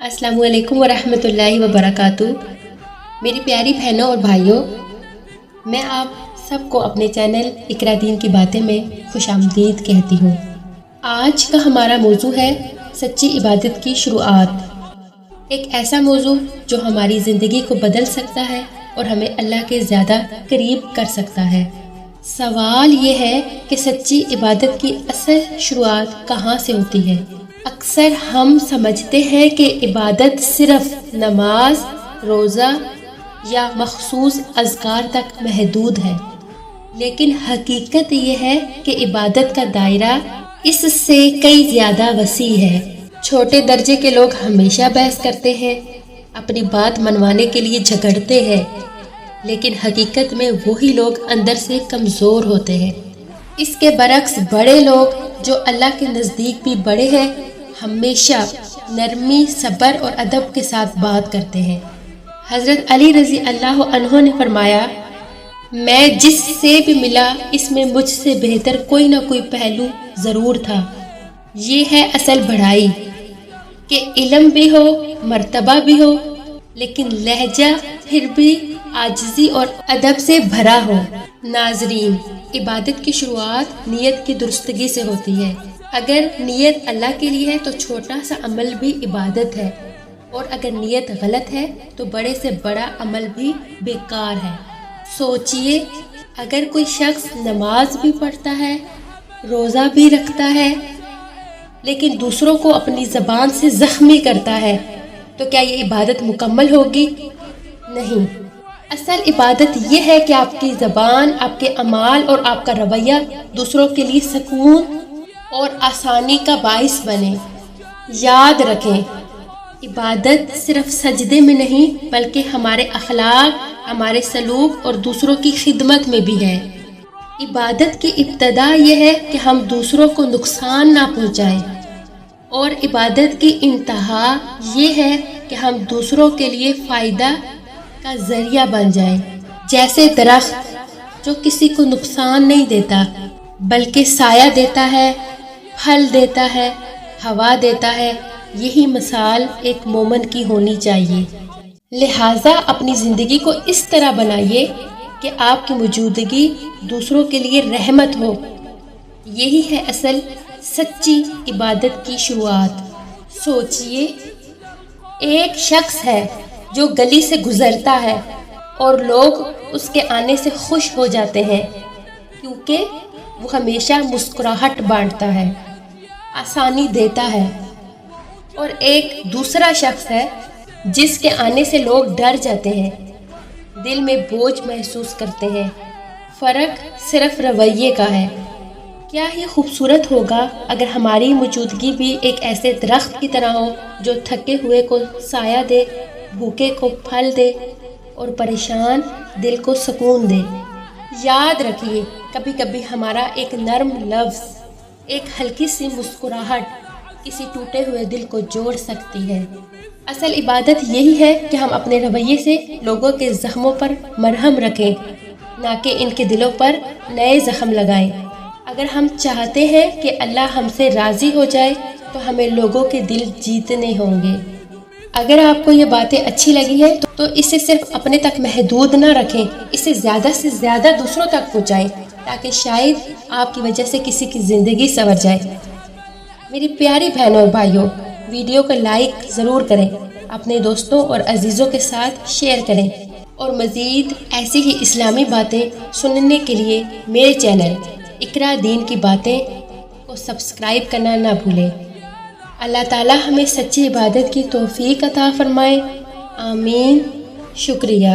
अस्सलामु अलैकुम वरहमतुल्लाहि वबरकातुह। मेरी प्यारी बहनों और भाइयों, मैं आप सबको अपने चैनल इकरा दीन की बातें में खुशामदीद कहती हूँ। आज का हमारा मौजू है सच्ची इबादत की शुरुआत। एक ऐसा मौजू जो हमारी ज़िंदगी को बदल सकता है और हमें अल्लाह के ज़्यादा करीब कर सकता है। सवाल ये है कि सच्ची इबादत की असल शुरुआत कहाँ से होती है। अक्सर हम समझते हैं कि इबादत सिर्फ नमाज, रोज़ा या मखसूस अज़कार तक महदूद है, लेकिन हकीकत ये है कि इबादत का दायरा इससे कई ज़्यादा वसी है। छोटे दर्जे के लोग हमेशा बहस करते हैं, अपनी बात मनवाने के लिए झगड़ते हैं, लेकिन हकीकत में वही लोग अंदर से कमज़ोर होते हैं। इसके बरक्स बड़े लोग जो अल्लाह के नज़दीक भी बड़े हैं, हमेशा नरमी, सब्र और अदब के साथ बात करते हैं। हज़रत अली रज़ी अल्लाह अन्हु ने फरमाया, मैं जिससे भी मिला इसमें मुझसे बेहतर कोई ना कोई पहलू ज़रूर था। ये है असल बढ़ाई कि इल्म भी हो, मर्तबा भी हो, लेकिन लहजा फिर भी आजिज़ी और अदब से भरा हो। नाज़रीन, इबादत की शुरुआत नियत की दुरुस्तगी से होती है। अगर नियत अल्लाह के लिए है तो छोटा सा अमल भी इबादत है, और अगर नियत गलत है तो बड़े से बड़ा अमल भी बेकार है। सोचिए, अगर कोई शख्स नमाज भी पढ़ता है, रोज़ा भी रखता है, लेकिन दूसरों को अपनी ज़बान से ज़ख्मी करता है, तो क्या ये इबादत मुकम्मल होगी? नहीं। असल इबादत ये है कि आपकी ज़बान, आपके अमाल और आपका रवैया दूसरों के लिए सुकून और आसानी का बाइस बने। याद रखें, इबादत सिर्फ सजदे में नहीं बल्कि हमारे अखलाक, हमारे सलूक और दूसरों की खिदमत में भी है। इबादत की इब्तदा यह है कि हम दूसरों को नुकसान ना पहुंचाएं, और इबादत की इंतहा ये है कि हम दूसरों के लिए फ़ायदा का ज़रिया बन जाएं। जैसे दरख्त जो किसी को नुकसान नहीं देता बल्कि साया देता है, फल देता है, हवा देता है, यही मिसाल एक मोमन की होनी चाहिए। लिहाजा अपनी ज़िंदगी को इस तरह बनाइए कि आपकी मौजूदगी दूसरों के लिए रहमत हो। यही है असल सच्ची इबादत की शुरुआत। सोचिए, एक शख्स है जो गली से गुजरता है और लोग उसके आने से खुश हो जाते हैं, क्योंकि वो हमेशा मुस्कुराहट बांटता है, आसानी देता है। और एक दूसरा शख्स है जिसके आने से लोग डर जाते हैं, दिल में बोझ महसूस करते हैं। फ़र्क सिर्फ रवैये का है। क्या ही खूबसूरत होगा अगर हमारी मौजूदगी भी एक ऐसे दरख्त की तरह हो जो थके हुए को साया दे, भूखे को फल दे और परेशान दिल को सुकून दे। याद रखिए, कभी कभी हमारा एक नर्म लफ्ज़, एक हल्की सी मुस्कुराहट किसी टूटे हुए दिल को जोड़ सकती है। असल इबादत यही है कि हम अपने रवैये से लोगों के ज़ख्मों पर मरहम रखें, ना कि इनके दिलों पर नए ज़ख्म लगाएं। अगर हम चाहते हैं कि अल्लाह हमसे राज़ी हो जाए तो हमें लोगों के दिल जीतने होंगे। अगर आपको ये बातें अच्छी लगी है तो इसे सिर्फ अपने तक महदूद ना रखें, इसे ज़्यादा से ज़्यादा दूसरों तक पहुँचाएं, ताकि शायद आपकी वजह से किसी की ज़िंदगी संवर जाए। मेरी प्यारी बहनों और भाइयों, वीडियो को लाइक ज़रूर करें, अपने दोस्तों और अजीज़ों के साथ शेयर करें, और मज़ीद ऐसी ही इस्लामी बातें सुनने के लिए मेरे चैनल इकरा दीन की बातें को सब्सक्राइब करना ना भूलें। अल्लाह ताला हमें सच्ची इबादत की तौफीक अता फरमाए। आमीन। शुक्रिया।